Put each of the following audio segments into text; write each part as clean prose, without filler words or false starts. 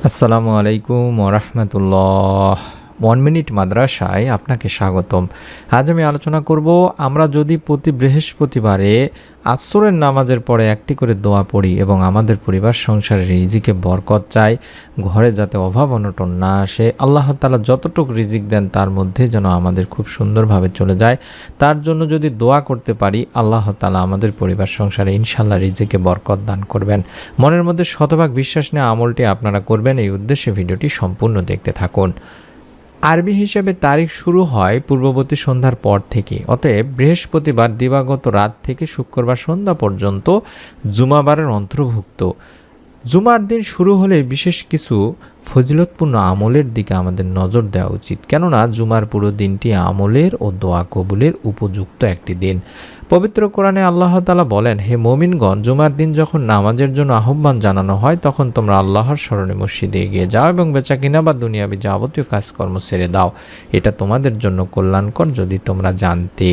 আসসালামু আলাইকুম ওরহমতুল্লাহ। 1 মিনিট মাদ্রাসায় আপনাকে স্বাগতম। আজ আমি আলোচনা করব, আমরা যদি প্রতি বৃহস্পতিবারে আসরের নামাজের পরে একটি করে দোয়া পড়ি এবং আমাদের পরিবার সংসারের রিজিকে বরকত চাই, ঘরে যাতে অভাব অনটন না আসে, আল্লাহ তাআলা যতটুকু রিজিক দেন তার মধ্যে যেন আমাদের খুব সুন্দরভাবে চলে যায়, তার জন্য যদি দোয়া করতে পারি, আল্লাহ তাআলা আমাদের পরিবার সংসারে ইনশাল্লাহ রিজিকে বরকত দান করবেন। মনের মধ্যে শতভাগ বিশ্বাস নিয়ে আমলটি আপনারা করবেন, এই উদ্দেশ্যে ভিডিওটি সম্পূর্ণ দেখতে থাকুন। আরবি হিসেবে তারিখ শুরু হয় পূর্ববর্তী সন্ধ্যার পর থেকে, অতএব বৃহস্পতিবার দিবাগত রাত থেকে শুক্রবার সন্ধ্যা পর্যন্ত জুমাবারের অন্তর্ভুক্ত। জুমার দিন শুরু হলে বিশেষ কিছু ফজিলতপূর্ণ আমলের দিকে আমাদের নজর দেওয়া উচিত, কেননা জুমার পুরো দিনটি আমলের ও দোয়া কবুলের উপযুক্ত একটি দিন। পবিত্র কোরআনে আল্লাহ তাআলা বলেন, হে মুমিনগণ, জুমার দিন যখন নামাজের জন্য আহ্বান জানানো হয় তখন তোমরা আল্লাহর স্মরণে মসজিদে এগিয়ে যাও এবং বেচাকিনা বা দুনিয়াবি যাবতীয় কাজকর্ম ছেড়ে দাও, এটা তোমাদের জন্য কল্যাণকর যদি তোমরা জানতে।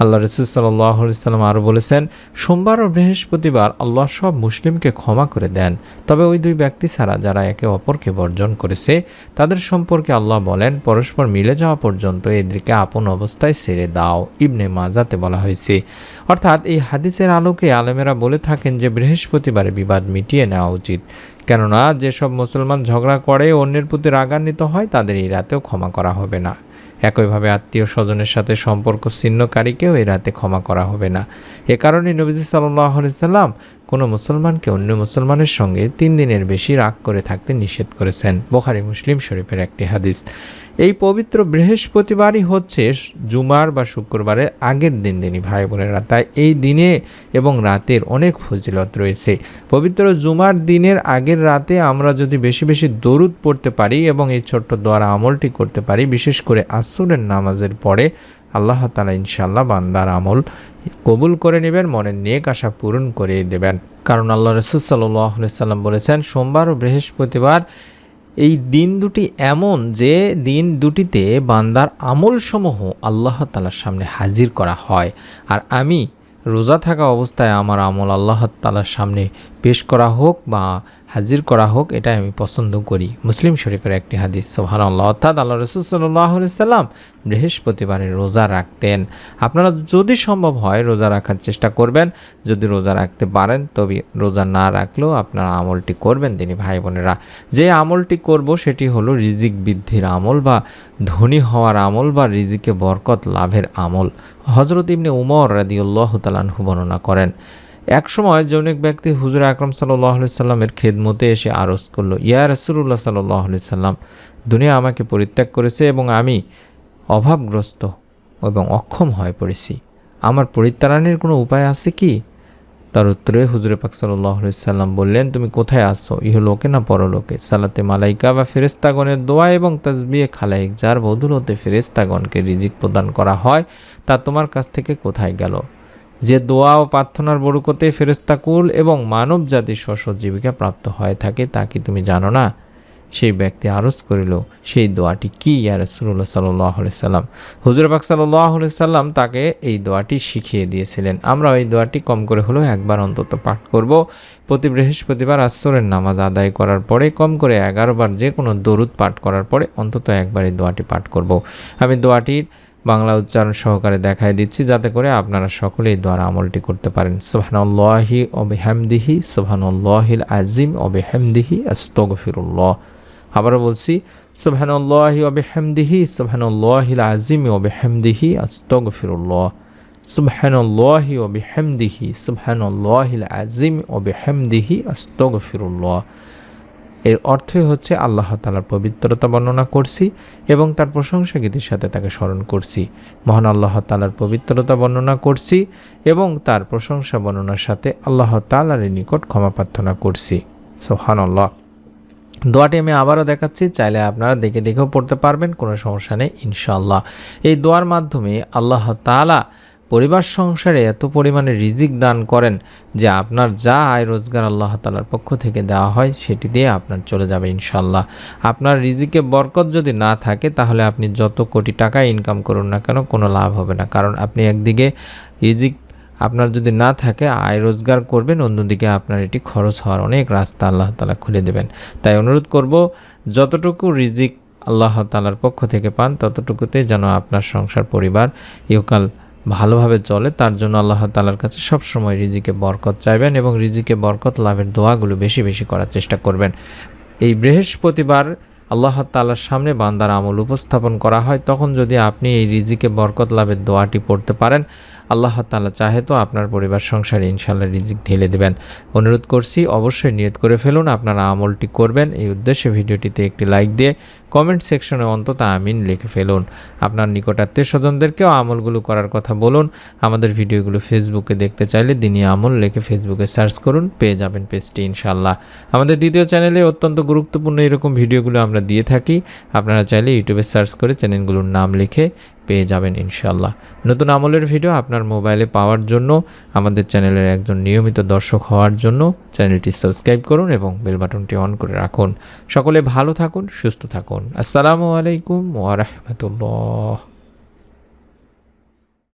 আল্লাহ রাসূল সাল্লাল্লাহু আলাইহি ওয়াসাল্লাম আরও বলেছেন, সোমবার ও বৃহস্পতিবার আল্লাহ সব মুসলিমকে ক্ষমা করে দেন, তবে ওই দুই ব্যক্তি ছাড়া যারা একে অপরকে বর্জন করেছে তাদের সম্পর্কে আল্লাহ বলেন, পরস্পর মিলে যাওয়া পর্যন্ত এদেরকে আপন অবস্থায় ছেড়ে দাও। ইবনে মাজাতে বলা হয়েছে। অর্থাৎ এই হাদিসের আলোকে আলেমেরা বলে থাকেন যে বৃহস্পতিবারে বিবাদ মিটিয়ে নেওয়া উচিত, কেননা যেসব মুসলমান ঝগড়া করে অন্যের প্রতি রাগান্বিত হয় তাদের এই রাতেও ক্ষমা করা হবে না। একইভাবে আত্মীয় স্বজনের সাথে সম্পর্ক ছিন্নকারীকেও এই রাতে ক্ষমা করা হবে না। এ কারণে নবীজি সাল্লাল্লাহু আলাইহি সাল্লাম কোনো মুসলমানকে অন্য মুসলমানের সঙ্গে 3 দিনের বেশি রাগ করে থাকতে নিষেধ করেছেন। বুখারী মুসলিম শরীফের একটি হাদিস। এই পবিত্র বৃহস্পতিবারই হচ্ছে জুমার বা শুক্রবারের আগের দিনই ভাই বোনেরা, তাই এই দিনে এবং রাতের অনেক ফজিলত রয়েছে। পবিত্র জুমার দিনের আগের রাতে আমরা যদি বেশি বেশি দরুদ পড়তে পারি এবং এই ছোট্ট দোয়ার আমলটি করতে পারি, বিশেষ করে আসরের নামাজের পরে, আল্লাহ তাআলা ইনশাআল্লাহ বান্দার আমল কবুল করে নেবেন, মনের নেক আশা পূরণ করে দেবেন। কারণ আল্লাহ রাসূল সাল্লাল্লাহু আলাইহি ওয়াসাল্লাম বলেছেন, সোমবার ও বৃহস্পতিবার এই দিন দুটি এমন যে দিন দুটিতে বান্দার আমলসমূহ আল্লাহ তাআলার সামনে হাজির করা হয়, আর আমি রোজা থাকা অবস্থায় আমার আমল আল্লাহ তাআলার সামনে পেশ করা হোক বা হাজির করা হোক, এটাই আমি পছন্দ করি। মুসলিম শরীফের একটি হাদিস। সুবহানাল্লাহ। অর্থাৎ আল্লাহ রাসূল সাল্লাল্লাহু আলাইহি সাল্লাম বৃহস্পতিবারে রোজা রাখতেন। আপনারা যদি সম্ভব হয় রোজা রাখার চেষ্টা করবেন, যদি রোজা রাখতে পারেন তবে রোজা না রাখলেও আপনারা আমলটি করবেন তিনি ভাই বোনেরা। যে আমলটি করব সেটি হলো রিজিক বৃদ্ধির আমল বা ধনী হওয়ার আমল বা রিজিকে বরকত লাভের আমল। হযরত ইবনে উমর রাদিয়াল্লাহু তাআলা আনহু বর্ণনা করেন, এক সময় জনৈক ব্যক্তি হুজুর আকরাম সাল্লাল্লাহু আলাইহি সাল্লামের খেদমতে এসে আরজ করল, ইয়া রাসূলুল্লাহ সাল্লাল্লাহু আলাইহি সাল্লাম, দুনিয়া আমাকে পরিত্যাগ করেছে এবং আমি অভাবগ্রস্ত এবং অক্ষম হয়ে পড়েছি, আমার পরিত্রাণের কোনো উপায় আছে কি? তার উত্তরে হুজুর পাক সাল্লাল্লাহু আলাইহি সাল্লাম বললেন, তুমি কোথায় আছো, ইহলোকে না পরলোকে? সালাতে মালাইকা বা ফেরেশতাগণের দোয়া এবং তাসবিহে খালাইক যার বদৌলতে ফেরেশতাগণকে রিজিক প্রদান করা হয়, তা তোমার কাছ থেকে কোথায় গেল? যে দোয়া ও প্রার্থনার বরকতে ফেরেশতাকুল এবং মানব জাতি স্ব জীবিকা প্রাপ্ত হয়ে থাকে, তা কি তুমি জানো না? সেই ব্যক্তি আরজ করিল, সেই দোয়াটি কি ইয়া রাসূলুল্লাহ সাল্লাল্লাহু আলাইহি সাল্লাম? হুজুর পাক সাল্লাল্লাহু আলাইহি সাল্লাম তাকে এই দোয়াটি শিখিয়ে দিয়েছিলেন। আমরা এই দোয়াটি কম করে হলেও একবার অন্তত পাঠ করব। প্রতি বৃহস্পতিবার আসরের নামাজ আদায় করার পরে কম করে 11 বার যে কোনো দরুদ পাঠ করার পরে অন্তত একবার এই দোয়াটি পাঠ করব। আমি দোয়াটির বাংলা উচ্চারণ সহকারে দেখাই দিচ্ছি, যাতে করে আপনারা সকলে এই দোয়ার আমলটি করতে পারেন। সুবহানাল্লাহি ওয়া বিহামদিহি, সুবহানাল্লাহিল আযীম ওয়া বিহামদিহি, আস্তাগফিরুল্লাহ। আবারও বলছি, সুবহানাল্লাহি ওয়া বিহামদিহি, সুবহানাল্লাহিল আযীম ওয়া বিহামদিহি, আস্তাগফিরুল্লাহ। সুবহানাল্লাহি ওয়া বিহামদিহি, সুবহানাল্লাহিল আযীম ওয়া বিহামদিহি, আস্তাগফিরুল্লাহ। এর অর্থই হচ্ছে আল্লাহ তাআলার পবিত্রতা বর্ণনা করছি এবং তার প্রশংসা গীতির সাথে তাকে স্মরণ করছি। মহান আল্লাহ তাআলার পবিত্রতা বর্ণনা করছি এবং তার প্রশংসা বর্ণনার সাথে আল্লাহ তাআলার নিকট ক্ষমা প্রার্থনা করছি। সুবহানাল্লাহ। দোয়াটি আমি আবারও দেখাচ্ছি, চাইলে আপনারা দেখে দেখেও পড়তে পারবেন, কোনো সমস্যা নেই ইনশাআল্লাহ। এই দোয়ার মাধ্যমে আল্লাহ তাআলা পরিবার সংসারে এত পরিমাণে রিজিক দান করেন যে আপনার যা আয় রোজগার আল্লাহ তাআলার পক্ষ থেকে দেওয়া হয় সেটি দিয়ে আপনার চলে যাবে ইনশাআল্লাহ। আপনার রিজিকে বরকত যদি না থাকে তাহলে আপনি যত কোটি টাকা ইনকাম করুন না কেন কোনো লাভ হবে না, কারণ আপনি একদিকে রিজিক আপনার যদি না থাকে আয় রোজগার করবেন, অন্যদিকে আপনার এটি খরচ হওয়ার অনেক রাস্তা আল্লাহ তাআলা খুলে দেবেন। তাই অনুরোধ করব, যতটুকু রিজিক আল্লাহ তাআলার পক্ষ থেকে পান ততটুকুতে যেন আপনার সংসার পরিবার ইহকাল ভালোভাবে চলে, তার জন্য আল্লাহ তাআলার কাছে সবসময় রিজিকে বরকত চাইবেন এবং রিজিকে বরকত লাভের দোয়াগুলো বেশি বেশি করার চেষ্টা করবেন। এই বৃহস্পতিবার আল্লাহ তাআলার সামনে বান্দার আমল উপস্থাপন করা হয়, তখন যদি আপনি এই রিজিকে বরকত লাভের দোয়াটি পড়তে পারেন, আল্লাহ তাআলা চাহে তো আপনার পরিবার সংসারে ইনশাআল্লাহ রিজিক ঢেলে দেবেন। অনুরোধ করছি, অবশ্যই নিয়ত করে ফেলুন আপনারা আমলটি করবেন। এই উদ্দেশ্যে ভিডিওটিতে একটি লাইক দিয়ে কমেন্ট সেকশনে অন্তত আমিন লিখে ফেলুন। আপনার নিকট আত্মীয় স্বজনদেরকেও আমলগুলো করার কথা বলুন। আমাদের ভিডিওগুলো ফেসবুকে দেখতে চাইলে দিনী আমল লিখে ফেসবুকে সার্চ করুন, পেয়ে যাবেন পেজটি ইনশাআল্লাহ। আমাদের দ্বিতীয় চ্যানেলে অত্যন্ত গুরুত্বপূর্ণ এরকম ভিডিওগুলো আমরা দিয়ে থাকি, আপনারা চাইলে ইউটিউবে সার্চ করে চ্যানেলগুলোর নাম লিখে পেয়ে যাবেন ইনশাআল্লাহ। নতুন আমলের ভিডিও আপনার মোবাইলে পাওয়ার জন্য, আমাদের চ্যানেলের একজন নিয়মিত দর্শক হওয়ার জন্য চ্যানেলটি সাবস্ক্রাইব করুন এবং বেল বাটনটি অন করে রাখুন। সকলে ভালো থাকুন, সুস্থ থাকুন। আসসালামু আলাইকুম ওয়া রাহমাতুল্লাহ।